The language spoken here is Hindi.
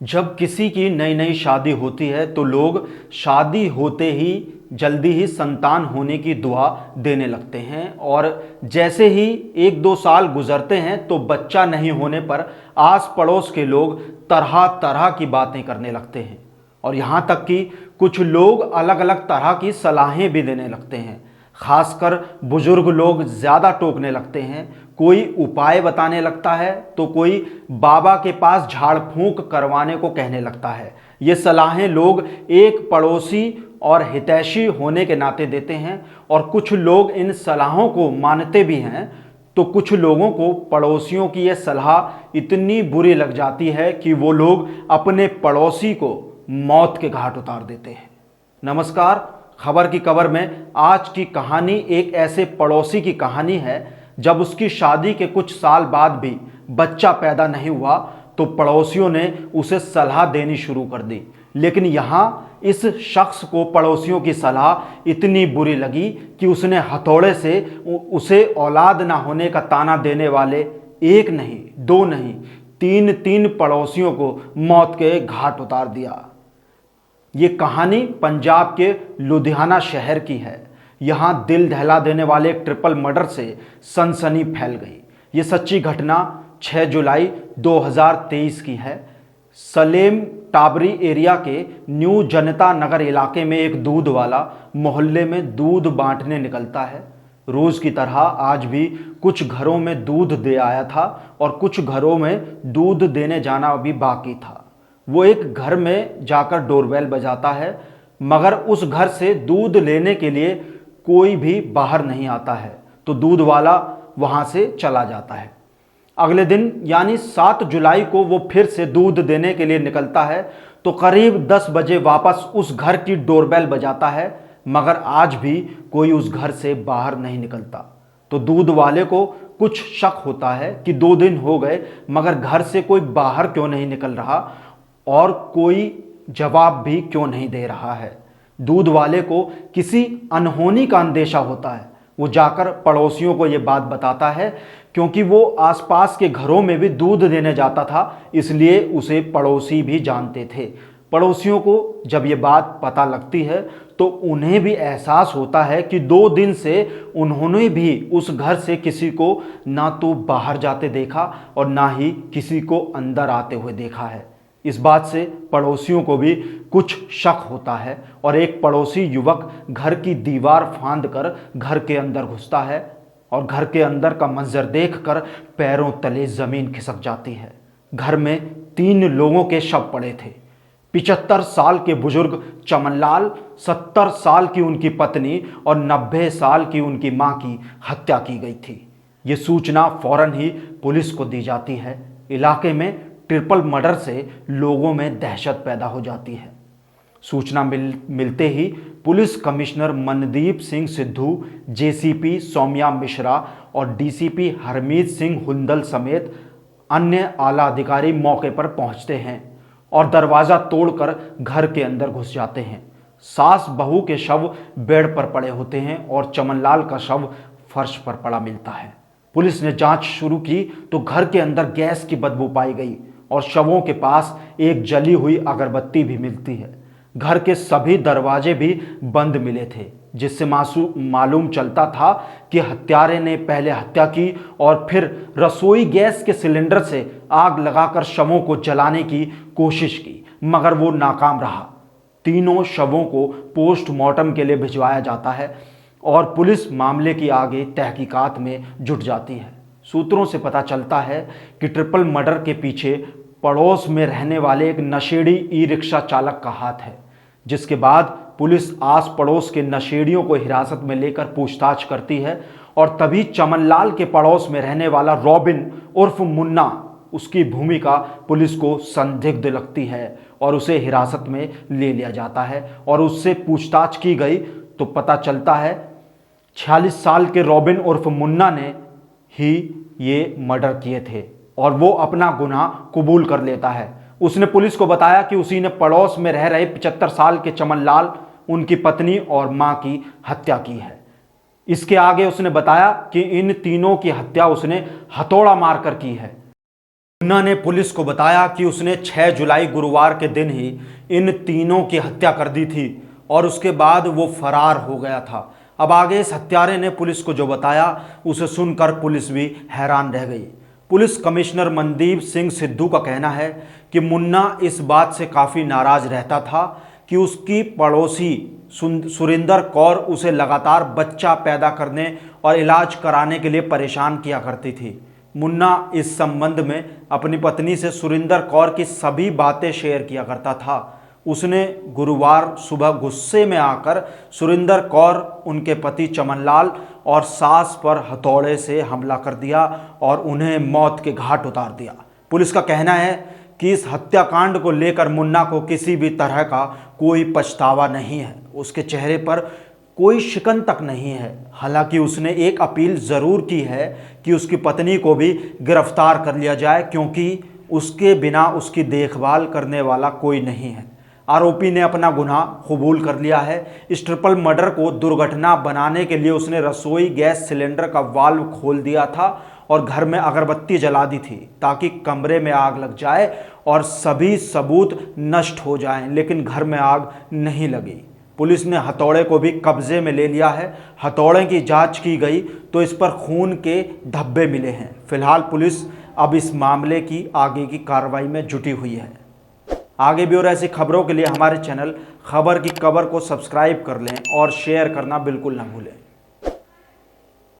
जब किसी की नई नई शादी होती है तो लोग शादी होते ही जल्दी ही संतान होने की दुआ देने लगते हैं। और जैसे ही एक दो साल गुजरते हैं तो बच्चा नहीं होने पर आस पड़ोस के लोग तरह तरह की बातें करने लगते हैं। और यहाँ तक कि कुछ लोग अलग अलग तरह की सलाहें भी देने लगते हैं। खासकर बुजुर्ग लोग ज़्यादा टोकने लगते हैं। कोई उपाय बताने लगता है तो कोई बाबा के पास झाड़ फूंक करवाने को कहने लगता है। ये सलाहें लोग एक पड़ोसी और हितैषी होने के नाते देते हैं। और कुछ लोग इन सलाहों को मानते भी हैं तो कुछ लोगों को पड़ोसियों की यह सलाह इतनी बुरी लग जाती है कि वो लोग अपने पड़ोसी को मौत के घाट उतार देते हैं। नमस्कार, खबर की कवर में आज की कहानी एक ऐसे पड़ोसी की कहानी है। जब उसकी शादी के कुछ साल बाद भी बच्चा पैदा नहीं हुआ तो पड़ोसियों ने उसे सलाह देनी शुरू कर दी। लेकिन यहाँ इस शख्स को पड़ोसियों की सलाह इतनी बुरी लगी कि उसने हथौड़े से उसे औलाद ना होने का ताना देने वाले एक नहीं, दो नहीं, तीन तीन पड़ोसियों को मौत के घाट उतार दिया। ये कहानी पंजाब के लुधियाना शहर की है। यहाँ दिल दहला देने वाले एक ट्रिपल मर्डर से सनसनी फैल गई। ये सच्ची घटना 6 जुलाई 2023 की है। सलेम टाबरी एरिया के न्यू जनता नगर इलाके में एक दूध वाला मोहल्ले में दूध बांटने निकलता है। रोज की तरह आज भी कुछ घरों में दूध दे आया था और कुछ घरों में दूध देने जाना अभी बाकी था। वो एक घर में जाकर डोरबेल बजाता है, मगर उस घर से दूध लेने के लिए कोई भी बाहर नहीं आता है तो दूध वाला वहां से चला जाता है। अगले दिन यानी 7 जुलाई को वो फिर से दूध देने के लिए निकलता है तो करीब 10 बजे वापस उस घर की डोरबेल बजाता है, मगर आज भी कोई उस घर से बाहर नहीं निकलता। तो दूध वाले को कुछ शक होता है कि 2 दिन हो गए मगर घर से कोई बाहर क्यों नहीं निकल रहा और कोई जवाब भी क्यों नहीं दे रहा है। दूध वाले को किसी अनहोनी का अंदेशा होता है। वो जाकर पड़ोसियों को ये बात बताता है, क्योंकि वो आसपास के घरों में भी दूध देने जाता था, इसलिए उसे पड़ोसी भी जानते थे। पड़ोसियों को जब ये बात पता लगती है तो उन्हें भी एहसास होता है कि 2 दिन से उन्होंने भी उस घर से किसी को ना तो बाहर जाते देखा और ना ही किसी को अंदर आते हुए देखा है। इस बात से पड़ोसियों को भी कुछ शक होता है और एक पड़ोसी युवक घर की दीवार फांदकर घर के अंदर घुसता है और घर के अंदर का मंजर देखकर पैरों तले जमीन खिसक जाती है। घर में 3 लोगों के शव पड़े थे। 75 साल के बुजुर्ग चमनलाल, 70 साल की उनकी पत्नी और 90 साल की उनकी मां की हत्या की गई थी। ये सूचना फौरन ही पुलिस को दी जाती है। इलाके में ट्रिपल मर्डर से लोगों में दहशत पैदा हो जाती है। सूचना मिलते ही police commissioner Mandeep Singh Sidhu, JCP Saumya Mishra और डीसीपी हरमीत सिंह हुंदल समेत अन्य आला अधिकारी मौके पर पहुंचते हैं और दरवाज़ा तोड़कर घर के अंदर घुस जाते हैं। सास बहू के शव बेड पर पड़े होते हैं और चमनलाल का शव फर्श पर पड़ा मिलता है। पुलिस ने जांच शुरू की तो घर के अंदर गैस की बदबू पाई गई और शवों के पास एक जली हुई अगरबत्ती भी मिलती है। घर के सभी दरवाजे भी बंद मिले थे, जिससे मालूम चलता था कि हत्यारे ने पहले हत्या की और फिर रसोई गैस के सिलेंडर से आग लगाकर शवों को जलाने की कोशिश की, मगर वो नाकाम रहा। तीनों शवों को पोस्टमार्टम के लिए भिजवाया जाता है और पुलिस मामले की आगे तहकीकात में जुट जाती है। सूत्रों से पता चलता है कि ट्रिपल मर्डर के पीछे पड़ोस में रहने वाले एक नशेड़ी ई रिक्शा चालक का हाथ है, जिसके बाद पुलिस आस पड़ोस के नशेड़ियों को हिरासत में लेकर पूछताछ करती है। और तभी चमनलाल के पड़ोस में रहने वाला रॉबिन उर्फ मुन्ना, उसकी भूमिका पुलिस को संदिग्ध लगती है और उसे हिरासत में ले लिया जाता है और उससे पूछताछ की गई तो पता चलता है 46 साल के रॉबिन उर्फ मुन्ना ने ही ये मर्डर किए थे और वो अपना गुनाह कबूल कर लेता है। उसने पुलिस को बताया कि उसी ने पड़ोस में रह रहे 75 साल के चमनलाल, उनकी पत्नी और मां की हत्या की है। इसके आगे उसने बताया कि इन तीनों की हत्या उसने हथौड़ा मारकर की है। मुन्ना ने पुलिस को बताया कि उसने 6 जुलाई गुरुवार के दिन ही इन तीनों की हत्या कर दी थी और उसके बाद वो फरार हो गया था। अब आगे इस हत्यारे ने पुलिस को जो बताया उसे सुनकर पुलिस भी हैरान रह गई। पुलिस कमिश्नर मनदीप सिंह सिद्धू का कहना है कि मुन्ना इस बात से काफ़ी नाराज रहता था कि उसकी पड़ोसी सुरिंदर कौर उसे लगातार बच्चा पैदा करने और इलाज कराने के लिए परेशान किया करती थी। मुन्ना इस संबंध में अपनी पत्नी से सुरिंदर कौर की सभी बातें शेयर किया करता था। उसने गुरुवार सुबह गुस्से में आकर सुरिंदर कौर, उनके पति चमनलाल और सास पर हथौड़े से हमला कर दिया और उन्हें मौत के घाट उतार दिया। पुलिस का कहना है कि इस हत्याकांड को लेकर मुन्ना को किसी भी तरह का कोई पछतावा नहीं है। उसके चेहरे पर कोई शिकन तक नहीं है। हालांकि उसने एक अपील ज़रूर की है कि उसकी पत्नी को भी गिरफ्तार कर लिया जाए, क्योंकि उसके बिना उसकी देखभाल करने वाला कोई नहीं है। आरोपी ने अपना गुनाह कबूल कर लिया है। इस ट्रिपल मर्डर को दुर्घटना बनाने के लिए उसने रसोई गैस सिलेंडर का वाल्व खोल दिया था और घर में अगरबत्ती जला दी थी ताकि कमरे में आग लग जाए और सभी सबूत नष्ट हो जाएं, लेकिन घर में आग नहीं लगी। पुलिस ने हथौड़े को भी कब्जे में ले लिया है। हथौड़े की जांच की गई तो इस पर खून के धब्बे मिले हैं। फिलहाल पुलिस अब इस मामले की आगे की कार्रवाई में जुटी हुई है। आगे भी और ऐसी खबरों के लिए हमारे चैनल खबर की कबर को सब्सक्राइब कर लें और शेयर करना बिल्कुल ना भूलें।